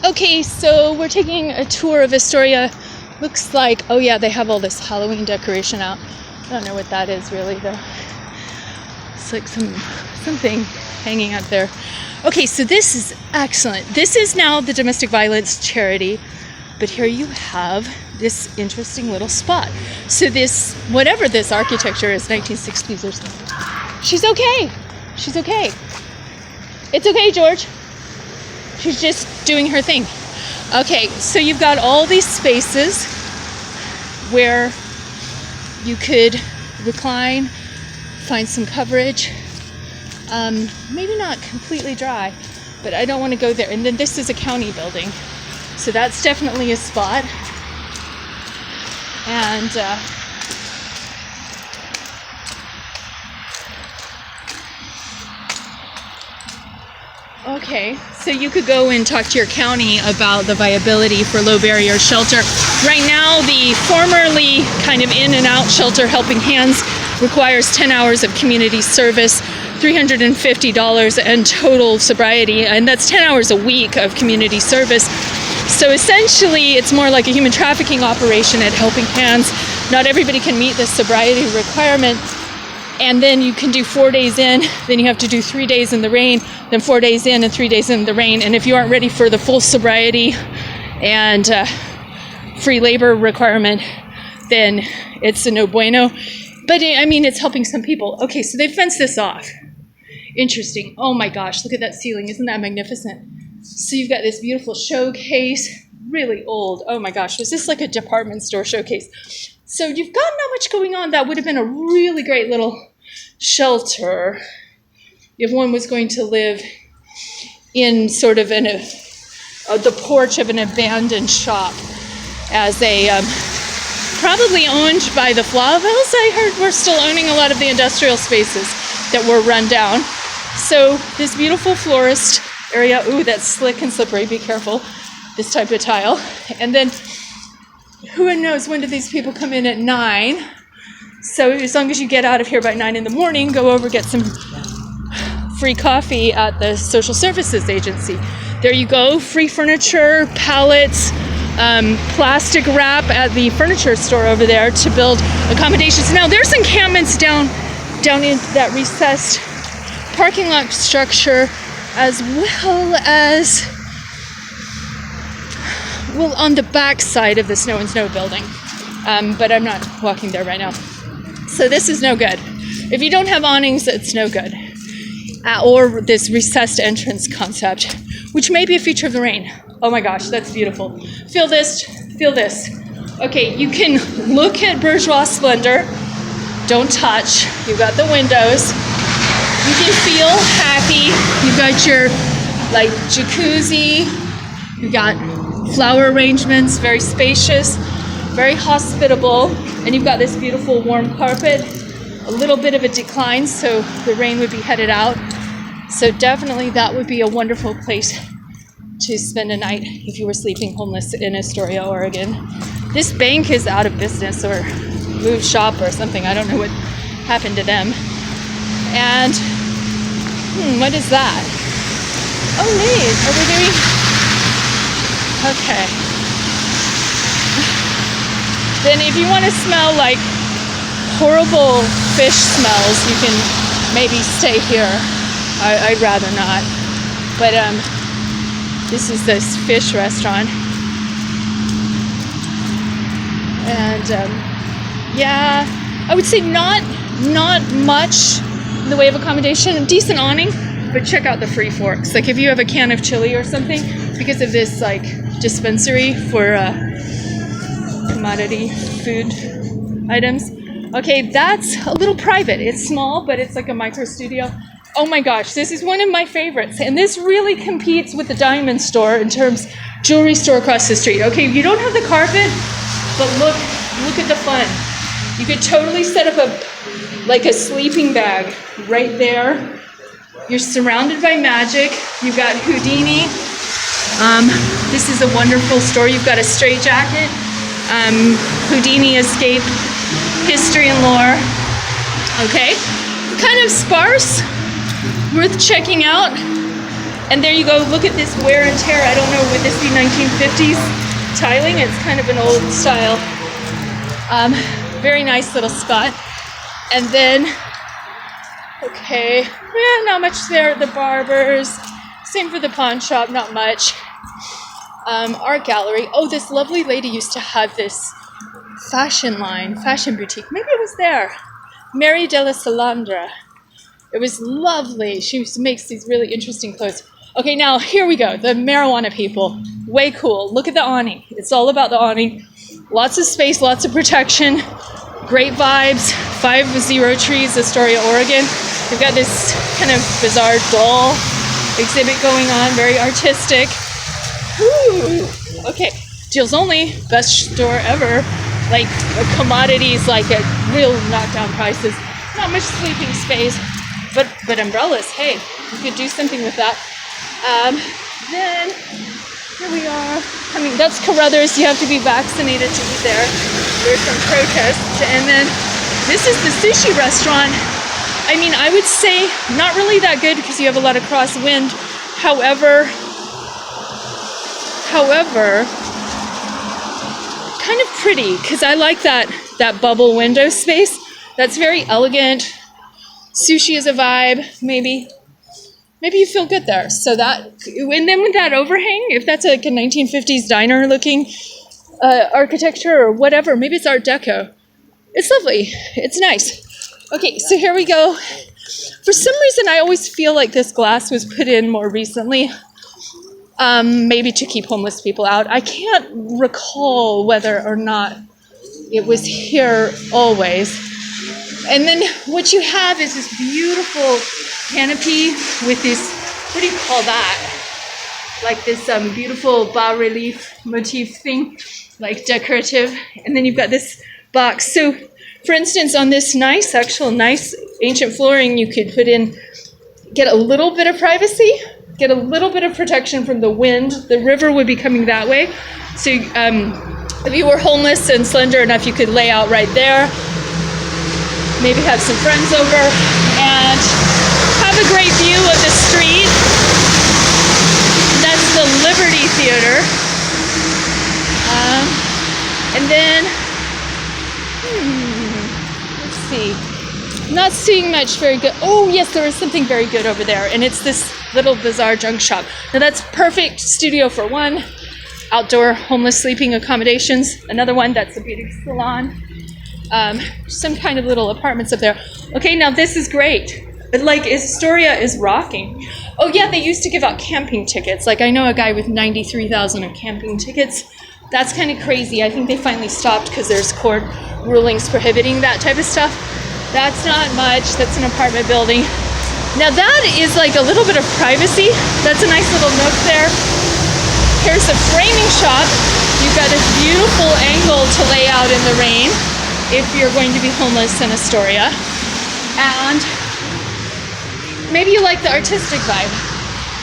Okay, so we're taking a tour of Astoria. Looks like, oh yeah, they have all this Halloween decoration out. I don't know what that is really though. It's like something hanging out there. Okay, so this is excellent. This is now the domestic violence charity, but here you have this interesting little spot. So this, whatever this architecture is, 1960s or something. She's okay. She's okay. It's okay, George. She's just doing her thing. Okay, so you've got all these spaces where you could recline, find some coverage. Maybe not completely dry, but I don't want to go there. And then this is a county building, so that's definitely a spot. And okay, so you could go and talk to your county about the viability for low barrier shelter. Right now, the formerly kind of in and out shelter Helping Hands requires 10 hours of community service, $350 and total sobriety, and that's 10 hours a week of community service. So essentially, it's more like a human trafficking operation at Helping Hands. Not everybody can meet the sobriety requirement. And then you can do 4 days in, then you have to do 3 days in the rain, then 4 days in and 3 days in the rain. And if you aren't ready for the full sobriety and free labor requirement, then it's a no bueno. But I mean, it's helping some people. Okay, so they fenced this off. Interesting. Oh my gosh, look at that ceiling. Isn't that magnificent? So you've got this beautiful showcase, really old. Oh my gosh, was this like a department store showcase? So you've got not much going on. That would have been a really great little shelter if one was going to live in sort of the porch of an abandoned shop as a, probably owned by the Flavells. I heard we're still owning a lot of the industrial spaces that were run down. So this beautiful florist area, ooh, that's slick and slippery, be careful, this type of tile. And then who knows, when do these people come in at 9? So as long as you get out of here by 9 in the morning, go over, get some free coffee at the social services agency. There you go, free furniture, pallets, plastic wrap at the furniture store over there to build accommodations. Now there's encampments down in that recessed parking lot structure, as well as on the back side of the Snow and Snow building, but I'm not walking there right now. So this is no good. If you don't have awnings, it's no good. Or this recessed entrance concept, which may be a feature of the rain. Oh my gosh, that's beautiful. Feel this, feel this. Okay, you can look at bourgeois splendor. Don't touch. You've got the windows. You can feel happy. You've got your like jacuzzi. You've got flower arrangements, very spacious, very hospitable, and you've got this beautiful warm carpet, a little bit of a decline, so the rain would be headed out. So definitely that would be a wonderful place to spend a night if you were sleeping homeless in Astoria, Oregon. This bank is out of business or moved shop or something. I don't know what happened to them. And what is that? Oh, neat. Are we doing... Okay. Then if you want to smell like horrible fish smells, you can maybe stay here. I'd rather not. But this is this fish restaurant. And yeah, I would say not much in the way of accommodation. A decent awning, but check out the free forks. Like if you have a can of chili or something, because of this like dispensary for commodity food items. Okay, that's a little private. It's small, but it's like a micro studio. Oh my gosh, this is one of my favorites. And this really competes with the Diamond Store in terms jewelry store across the street. Okay, you don't have the carpet, but look at the fun. You could totally set up a sleeping bag right there. You're surrounded by magic. You've got Houdini. This is a wonderful store. You've got a straitjacket. Houdini escape history and lore. Okay, kind of sparse, worth checking out. And there you go, look at this wear and tear. I don't know, would this be 1950s tiling? It's kind of an old style. Very nice little spot. And then, okay, yeah, not much there at the barbers. Same for the pawn shop, not much. Art gallery. Oh, this lovely lady used to have this fashion line, fashion boutique. Maybe it was there. Mary de la Salandra. It was lovely. She makes these really interesting clothes. Okay, now here we go. The marijuana people. Way cool. Look at the awning. It's all about the awning. Lots of space, lots of protection. Great vibes. 50 Trees, Astoria, Oregon. We've got this kind of bizarre doll exhibit going on. Very artistic. Ooh. Okay. Deals only. Best store ever. Like commodities, like at real knockdown prices. Not much sleeping space. But umbrellas, hey, you could do something with that. Then, here we are. I mean, that's Carruthers. You have to be vaccinated to eat there. There's some protests. And then, this is the sushi restaurant. I mean, I would say not really that good because you have a lot of crosswind. However, kind of pretty because I like that bubble window space. That's very elegant. Sushi is a vibe, maybe you feel good there. So that, and then with that overhang, if that's like a 1950s diner looking architecture or whatever, maybe it's Art Deco. It's lovely. It's nice. Okay, so here we go. For some reason, I always feel like this glass was put in more recently, maybe to keep homeless people out. I can't recall whether or not it was here always. And then what you have is this beautiful canopy with this, what do you call that? Like this beautiful bas-relief motif thing, like decorative. And then you've got this box. So, for instance, on this nice ancient flooring, you could put in, get a little bit of privacy, get a little bit of protection from the wind. The river would be coming that way. So if you were homeless and slender enough, you could lay out right there. Maybe have some friends over and have a great view of the street. That's the Liberty Theater. And then, let's see. Not seeing much very good. Oh, yes, there is something very good over there. And it's this little bizarre junk shop. Now, that's perfect studio for one. Outdoor homeless sleeping accommodations. Another one, that's a beauty salon. Some kind of little apartments up there. Okay, now this is great. Like, Astoria is rocking. Oh yeah, they used to give out camping tickets. Like, I know a guy with 93,000 of camping tickets. That's kind of crazy. I think they finally stopped because there's court rulings prohibiting that type of stuff. That's not much. That's an apartment building. Now that is like a little bit of privacy. That's a nice little nook there. Here's a framing shop. You've got a beautiful angle to lay out in the rain if you're going to be homeless in Astoria. And maybe you like the artistic vibe.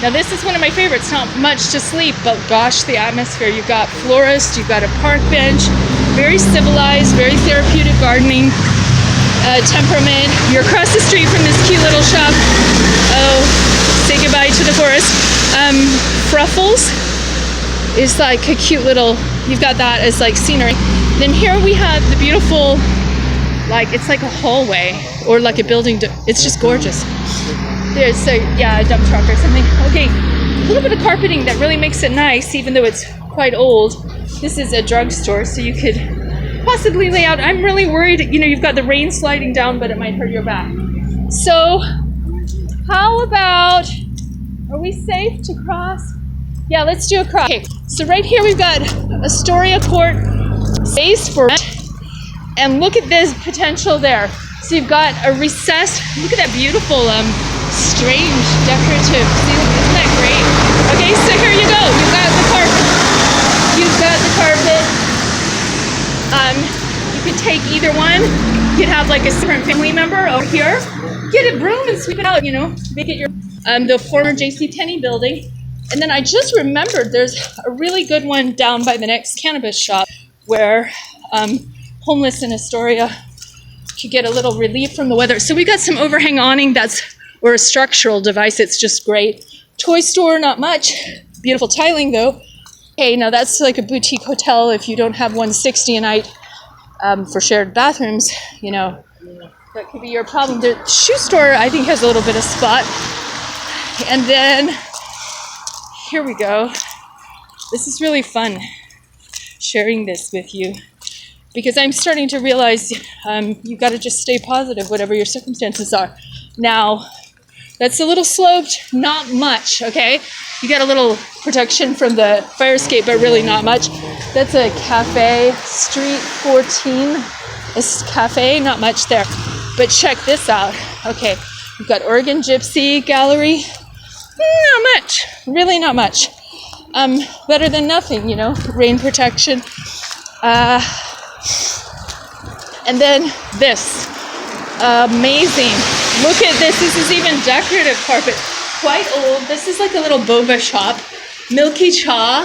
Now this is one of my favorites. Not much to sleep, but gosh, the atmosphere. You've got florist, you've got a park bench, very civilized, very therapeutic gardening temperament. You're across the street from this cute little shop. Oh, say goodbye to the forest. Fruffles is like a cute little, you've got that as like scenery. Then here we have the beautiful, like, it's like a hallway or like a building. It's just gorgeous. There's a dump truck or something. Okay, a little bit of carpeting that really makes it nice, even though it's quite old. This is a drugstore, so you could possibly lay out. I'm really worried, you've got the rain sliding down, but it might hurt your back. So, how about, are we safe to cross? Yeah, let's do a cross. Okay, so right here we've got Astoria Court space for it. And look at this potential there. So you've got a recessed, look at that beautiful, strange decorative. See, isn't that great? Okay, so here you go. You've got the carpet. You've got the carpet. You could take either one. You could have like a different family member over here. Get a broom and sweep it out, make it your, the former JCPenney building. And then I just remembered there's a really good one down by the next cannabis shop where homeless in Astoria could get a little relief from the weather. So we got some overhang awning or a structural device. It's just great Toy store, not much. Beautiful tiling though. Okay, now that's like a boutique hotel if you don't have 160 a night for shared bathrooms, you know. That could be your problem. The shoe store, I think, has a little bit of spot. And then, here we go. This is really fun, sharing this with you. Because I'm starting to realize you've got to just stay positive, whatever your circumstances are. Now, that's a little sloped, not much, okay? You got a little protection from the fire escape, but really not much. That's a cafe, Street 14. It's cafe, not much there. But check this out. Okay, we've got Oregon Gypsy Gallery. Not much, really not much. Better than nothing, you know, rain protection. And then this, amazing. Look at this, this is even decorative carpet. Quite old, this is like a little boba shop. Milky Cha.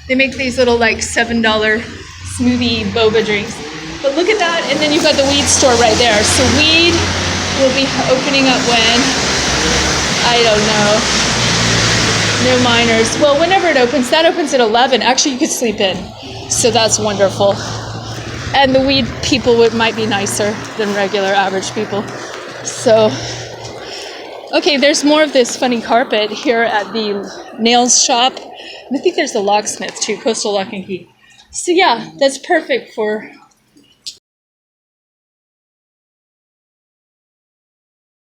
They make these little like $7 smoothie boba drinks. But look at that, and then you've got the weed store right there. So weed will be opening up when? I don't know. No minors. Well, whenever it opens, that opens at 11. Actually, you could sleep in. So that's wonderful. And the weed people might be nicer than regular average people. So, okay, there's more of this funny carpet here at the nails shop. And I think there's a locksmith too, Coastal Lock and Key. So yeah, that's perfect for